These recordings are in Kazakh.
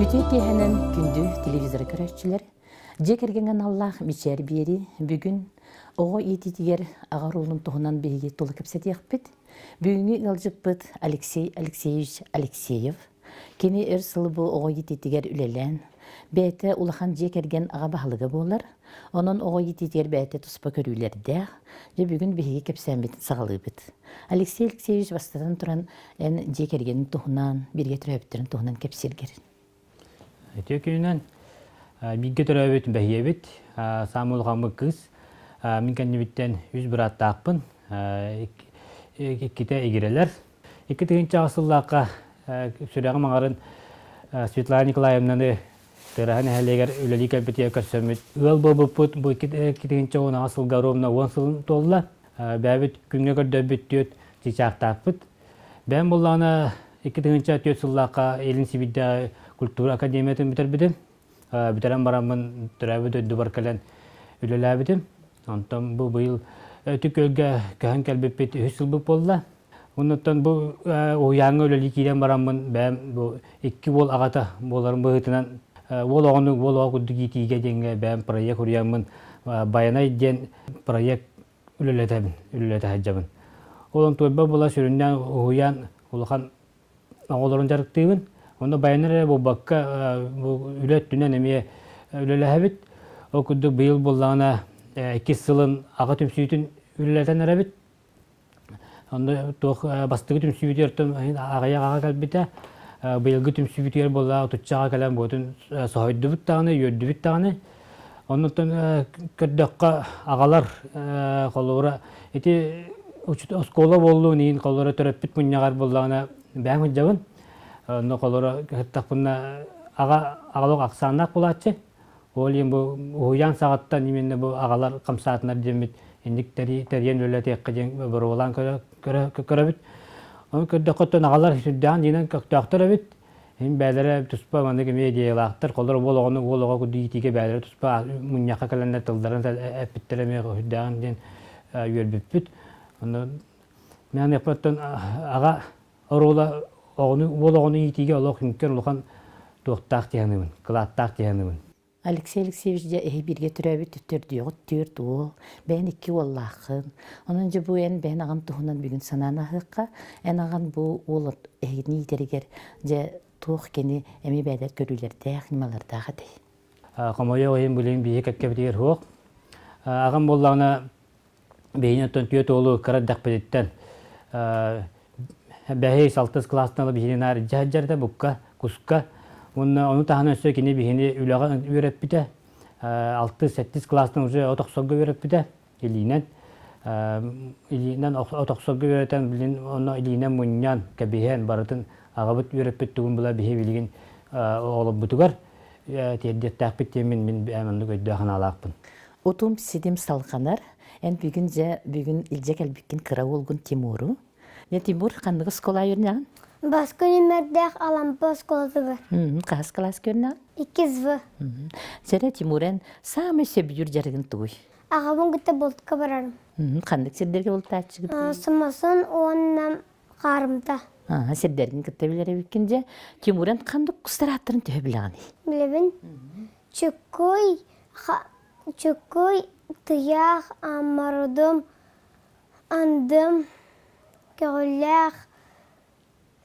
Күтү киһенен күндү телевизор көрөчүлөр. Же кергенген Аллах бичер бери бүгүн ого ититигер агар улун туһунан биги толу кепсетиякпит. Бүгүнгү ылжыппыт Алексей Алексеевич Алексеев. Кени өрсылы бу ого ититигер үлелен. Бәте улахан же керген ага баһлыгы болар. Онон ого ититигер бәте туспа көрүлердә. Же бүгүн биги кепсәмбит сагалыбыт. Алексей Алексеевич бастадан туран эн же керген туһунан бирге төрөптөрүн туһунан кепсергер. Төкөнен бигге төрөбөт бәйебит, самулгамы кыз, мин кеннебиттен 100 брат таппын, ките игерелер. 2-нче асыллакка сүрәгә маңарын Светлана Николаевнаны тырагын хәлегер үлели кәлбетия көрсөмөт. Ул бобут бу 2-нче она асылга ровно 10 сыл толла. Бәбит күнгә көрдөбөт төт чичак таппыт. Бәм булланы 2-нче төт сыллакка элин сибидә Культура академиятын битербидим. Битерен барамын төрәбүдө дубаркален үлеләбидим. Онтон бу быйыл төкөлгө кәһән кәлбеппет 3 жыл болла. Онтон бу ояңы үлели киден барамын бәм бу 2 бол агата боларын быгытынан ол огону ол огуды китиге денге бәм проект урямын баянай ден проект үлелете хаҗабын. Олон турба була сүрүндән оян улхан оголорун жарыктыйбын. Onda bayanlar bu bakka bu ület dünen emiye ülelehebit. O kudu bıyıl bollağına 2 sılın ağa tümsüyütün üleleten erebit. Onda toğ bastığı tümsüyütü yertim ağaya ağa kalbite. Bıyılgı tümsüyütü yer bollağı tutçağa kalan boğutun soğuydu bit tağını, yördü bit tağını. Ondan kırdakka ağalar kolora eti oskola bolluğun in kolora töröpbit munyağar bollağına ben hıcabın. No kolora tapunna agalok aksannak bulatçı. Oliyim bu uyan saatta nimenne bu agalar kamsaatlar demit indik terien öyle tekkejen borulan köröbüt. Onu kördökotton agalar süddan dinen köktöktöröbüt. Hem bälere tuspa mandık mediyalar kolora bologonu bologo kuditige bälere tuspa munyaka kalanlar tıldaran epittereme süddan den yörbüt. Onu men yapatton aga orola Onu itiga Allah hünkar olğan toxtaq diyanımın, qılattaq diyanımın. Алексей Алексеевич же бирге төрөбүт төттөрдү, төрт ол. Бен 2 оллахын. Онун же бу эн бен аган туһунан бүгүн санана хыкка, эн аган бу ол эхни итеригер же тух кени эми бәдер көрүлөрдө, хнималардагы дей. Камая ойын бүлен бие кепкебдер хок. Аган боллана бейнеттен төт олу карадак бедеттен. Бәһей 6 класстан бихинар жаҗарда букка куска onu tahana sökini bihini ülaga öğret bite 6-8 klastın уже otaqsoga öğret bite ilinen otaqsoga öğreten bilin onu ilinen munyan kebihen baratın agabıt öğret bittuğun bula bihi bilgin olup butugar teddet taqbit temin min bemanlık ödüğün alaqpın. Otum sidim salqanar en bugün ilcek elbikin kıra olgun Timuru. Ne Timur kandığı skola yürüyen? Baskı nümerdek alampa skolası var. Kaç klas görünen? 2 var. Sere Timuren sağmı sebiyur jargın tuğuy. Ağabın gitti boltka bararım. Kandık serderge olta açıgı? Sımasın onunla qarımta. Serdergin gitti bilere bikince Timuren kandık kustarattırın tühe bilağını. Bilebin. Çukuy, tıyaq, amarudum, andım, Kağıllak,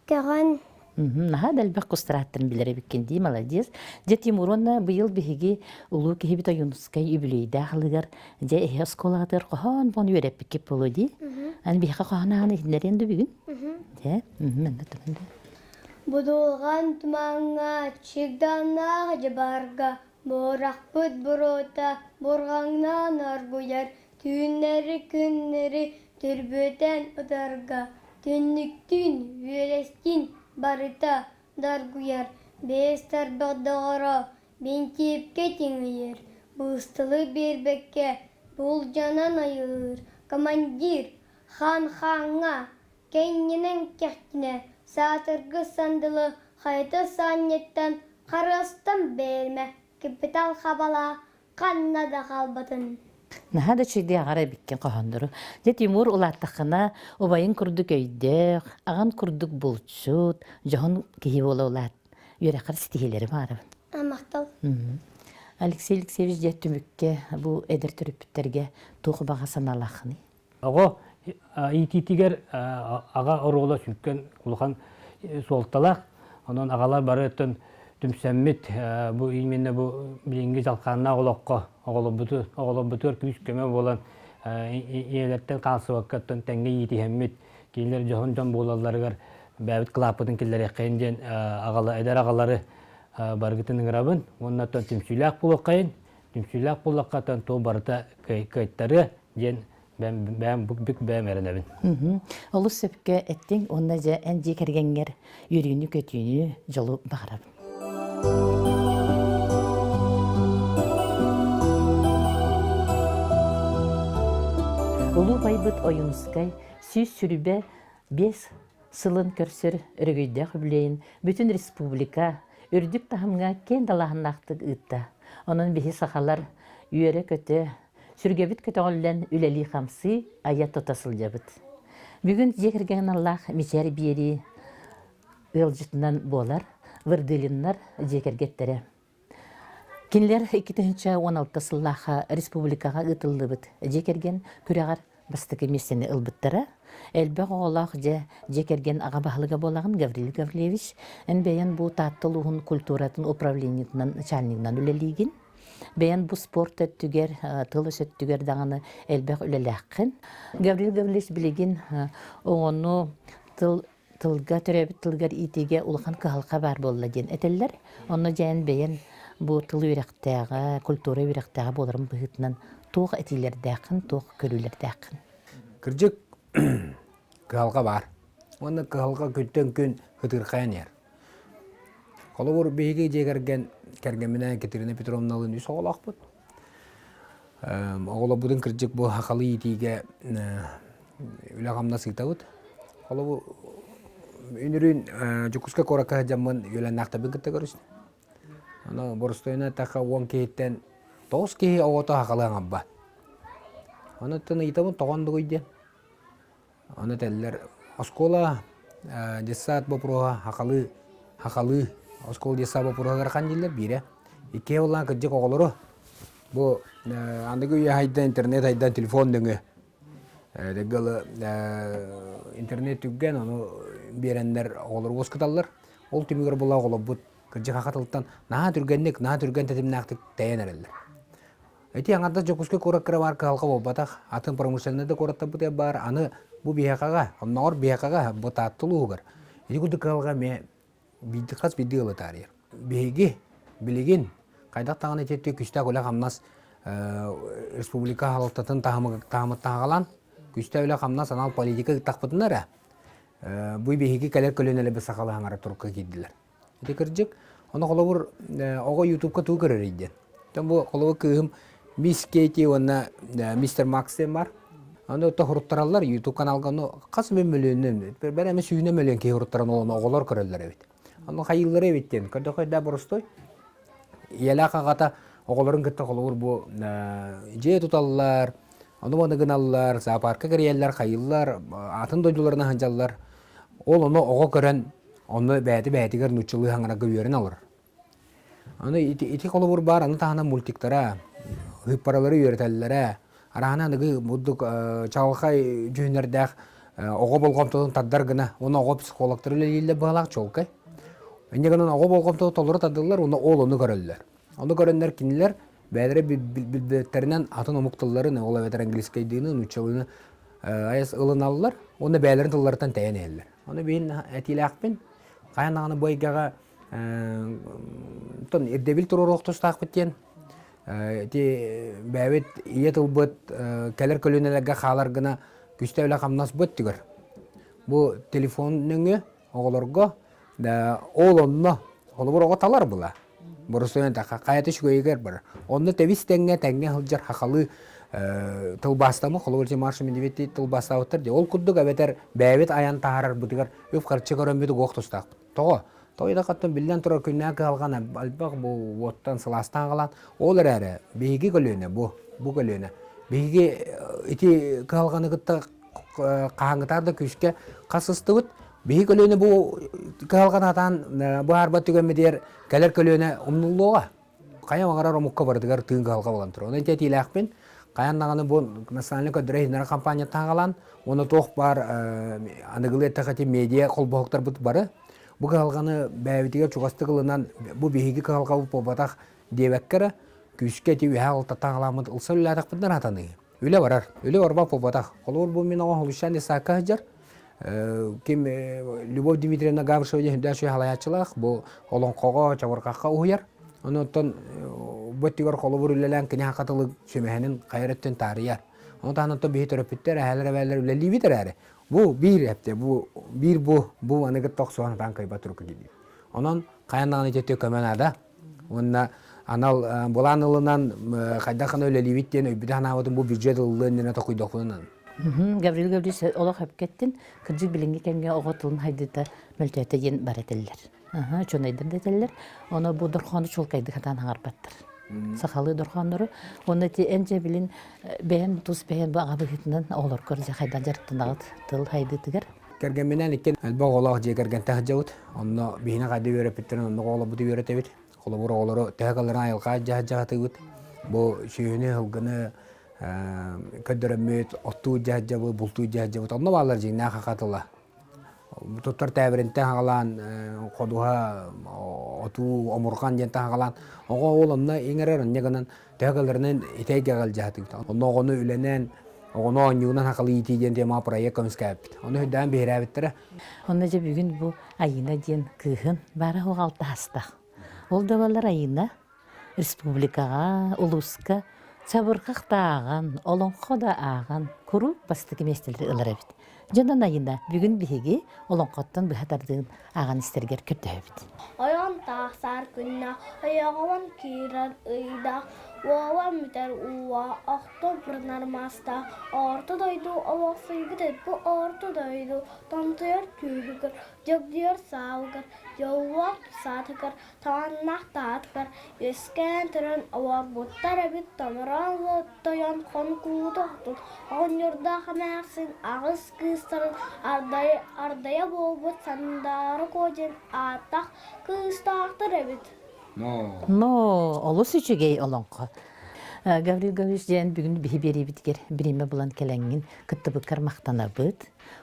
kağın. Naha dalbaq kustarattırın bilere bikindi, maladies. Je Timuronna bıyıl bihigi ulu kihibita Yunuskay übüleyde ağlıgar. Je ehe skoladır qohan bonu yörep bikip oludi. An bihiqa qohanağını hinlerin de bugün. Je, ben de tümende. Budulgan tumanga, çigdana jabarga, borakput burota, borgangna narguyar, günleri Türböten odarga, tünnüktün, völestin, barıta, darguyar, bestar bağdağara, ben tepke tengiyir, bıstılı bir bekke, bul canan ayır, komandir, xanğa, kendinin kehtine, satırgı sandılı, hayta sanyetten, karastan berme, kapital xabala, kanna da kalbatın. Nahada çeyde ağara bikken qohandırı. Je Timur ulattaqına obayın kurduk öydük, ağan kurduk bulçut, johon kihi ola ulat. үйрәкәр стихилери барабын. Амақтал. Алексей Алексеевич же түмүкке бу эдер төрүпүттерге тугу бага саналахны. Ого ититигер ага орола сүккен улхан суолталах. Онон агалар бары өттөн түмсәммит бу именно бу билинги жалканна олокко оголобутур күз көмө болан иелеттен калсыбаккаттан теңге итихеммит килер жон болаларыгар бәбит клапытын киллер экенден агала эдер агалары баргытын грабын оннаттан түмсүләк булаккайын түмсүләк булаккатан то барта кайттары ден бәм бүк бәм эренебин. Олус сөпкө эттиң онна же эн жекергенгер юрүүнү көтүүнү жолу багарабын. Улуу байбыт оюнускай сүүс сүрүбе 5 сылын көрсөр өрөгөйдө хүблейин бүтүн республика үрдүк тахымга кен далахынактык ытта. Онун бихи сахалар үйөрө көтө сүргөбүт көтөңөлдөн үлели хамсы аят тотасыл жабыт. Бүгүн жекерген Аллах мичер биери ылжытынан болар, вырдылыннар жекергеттере. Кинлер 2016 сыллаха республикага ытылдыбыт. Жекерген күрөгөр бастык эмесини ылбыттара. Элбек оголах же жекерген ага баһлыга болагын Гаврил Гаврилевич энбейен бу таттылугун культуратын управлениятынан начальнигинан үлелигин. Бәян бу спорт өттүгер, тылыш өттүгер дағаны әлбәқ үлеләққін. Гаврил Гаврилевич білеген оғыну тылға төрәбіт тылғар итеге улхан кығалқа бар болла ден әтелер. Оны жәйін бәян бу тыл үйрәқтәға, культура үйрәқтәға болырым бұғытынан тоқ әтелер дәқін, тоқ көрілер дәқін. Кіржік кығалқа бар. Оны кығалқа көттен күн ғытырқайын ер. Қолы бұр бейге жегерген кәргемінен Катерина Петровналың үс оғылақ бұд. Оғылы бұдың кірджік бұл хақалы етеге үлі қамна сыйта бұд. Қолы бұл үнірін жүкізгі қораққа жамын үлі нақтабын күтті көрісін. Оны бұрыстойына таққа 10 кейттен 9 кейі оғыта хақалы аңам ба. Оны тұны етамын тоғанды көйден. Оны тәлілер оскола десат бұпыруға хақалы Оскол десаба пурагар қандилер бире. Ике олан кыджык оголору. Бу андыгы уя хайдан интернет хайдан телефон дөңө. Дегалы интернет түгген оны берендер оголор оскуталлар. Ол түмүгөр була оголор бут кыджык хакатылтан наа түрген тетимнактык тәйенерелер. Эти аңарда жокускө кораккыра бар калка болбатак атын промышленныйда коратта бут бар аны бу биякага, оннор биякага бутаттылуугар. Эти куды калга ме биддикас биддигалы тарир. Беги билеген кайдак тагын этетте күстә гөлә хамнас республика халыктатын тагымыттагалан күстә гөлә хамнас анал политика тахпытынара. Бу беги калер көлөнеле бе сакалы аңара турка кидилер. Эти кырҗык аны колобур ого YouTube-ка туу көрөр иде. Тем бу колобу кыым мискети онна мистер Максим бар. Аны тохруттаралар YouTube каналга кас мөлөннөн бер эме сүйүнө мөлөн кейруттаран оголор көрөлөр бит. Аны хайыллары биттен. Көдөкөйдө бурустой. Ялака гата оголорун кытта колор бу же туталлар, аны моныгыналлар, зоопаркка кирияллар, хайыллар, атын дойдуларына ханжаллар. Ол аны ого көрөн, аны бәтигер нучулы хаңара гөөрүн алыр. Аны ити колор бар, аны тагына мультиктара, хыппаралары үйрөтөллөр. Арана ныгы мудук чалкай жөнөрдәк ого болгомтон таддар гына, аны ого психологтор эле балак чолкай. Эндегенен ого болгомтон толору таддылар, аны олону көрөллөр. Аны көрөннөр кинилер бәдере билбеттеринен атын омуктулларын, ола ветер английскайдыны, нучалыны аяс ылыналлар, аны бәлерин тыллардан тәйенеллер. Аны бейин әтиләкпен, каянаганы бойгага тон ирдебил туророхтустак биттен. Ти бәвет иетылбыт кәлер көлөнелерге халар гына күстә үлә камнас бөт тигер. Бу телефонны оголорго да олонно олбор ого талар була. Бурусуен та каяты шугайгер бар. Онны тевистеңге тәңге хылжар хакалы тылбастамы холорчы маршымен дебетти тылбаста отыр де. Ол куддук әбетер бәвет аян таарар бутигер өп карчы көрөнбөдү гохтустак. Тойда каттан билден турар күннәк алган албак бу оттан сыластан калан. Олар әрі беги көлөнө бу көлөнө. Беги ити калганы кытта каңгытарды күшкө касыстыбыт. Bihi kölöne bu kıhalgan atan bu harbat tügenmediler keler kölöne umnulluğa. Kaya mağarar omukka bardıgar tığın kıhalga bolan tur. Onun teti ilaqpin kayan nağını bu nasyonallik ödüre hindara kampanya tağalan onu toq bar anıgılı ettakati media kolbohoktar but barı. Bu kıhalganı bäbitiger çuqasты kılınan bu bihigi kıhalga bu pobatak devekkere küske ti ühe alta tağalamıd ılsa üllatak bundan atanı. Öyle varar. Öyle var bu pobatak. Olur bu min oğul işen de sakka hajar. Kim Любовь Дмитриевна Гавришева дашы халаячылык бу олонкого чабыркакка уяр. Онотон боттигор колобур үлелен кини хакатылык сөмехенин кайраттан тарыяр. Онтан то бии терапевттер хәлрәвәләр үлели битерәре. Бу бир хәптә бу аныгы токсон банкай батыркы диби. Онон каяннан итте көмәнәдә. Онна анал буланылынан кайда кана үлели биттен өйбидән авытын бу бюджет ыллыгына токуйдокунан. Гаврил Гаврилович олох хапкеттин кырдык билинге кемге оготулун хайдыта мөлтөтө ен бар этеллер. Чонайдыр детеллер. Оны бу дорхону чулкайды катан харбаттыр. Сахалы дорхоннору оны ти энже билин бен тус бен бага битинен олор көрсө хайдан жартынагыт тыл хайдытыгар. Кергенменен икен албаг олох же керген тахжаут. Онно бихина кайды берепиттерин онно голо бути беретебит. Колобур олору тагаларына айылга жаатыгыт. Бу шүйүнү хылгыны көдөрөмөт оттуу жаажабы бултуу жаажабы онно балар жиңна хакатыла. Туттар тәбиринте хагалан кодуга отуу омурган жента хагалан ого олонна эңерер нягынан тәгаларынан итеге гал жаатык. Онно гону үленен огоно ньюнан хакалы ити женте ма проект көмскәп. Оны дан берәбиттер. Онна же бүгүн бу айына ден кыхын бары хогалты хаста. Ол да балар айына республикага, улуска Çabırqaqtağın, olonqoda ağın, kuru bastı mestelleri ılır ebit. Candan ayında bugün bihigi olonqottan bıhatardığın ağın isterger kötü ebit. Ayağın tağsar günna, ayağın kirar ıyda, Oğlan müter uva, oktobr masta, ortadaydı, avasıydı de bu ortadaydı, tantıyar tühükür, jagdiyar savgır, yavvak satıkır, tavannak dağıtkır, yüzken türün avar buttar ebit tamaran dayan konkuğu oktun, onurda hamersin ağız kıstırın, ardaya boğbut sandarı kocan atak kıstaktır ebit. No, olus üçügey olonqo. Gavril Gavrilovич jen bugün bihi beri bitger birime bulan kelengin kıttıbıkkar maqtana bıt.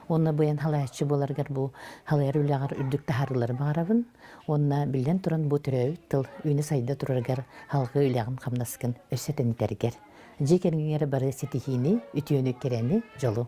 Onna buyan halayatçı bolargar bu halayar ülagar ürdük taharıları bağırabın. Onna bilden turan bu türev tıl üyne sayda turargar halgı ülagın kamnaskın öseten iterger. Jekeringere barı setihini ütüyönük kereni jolu.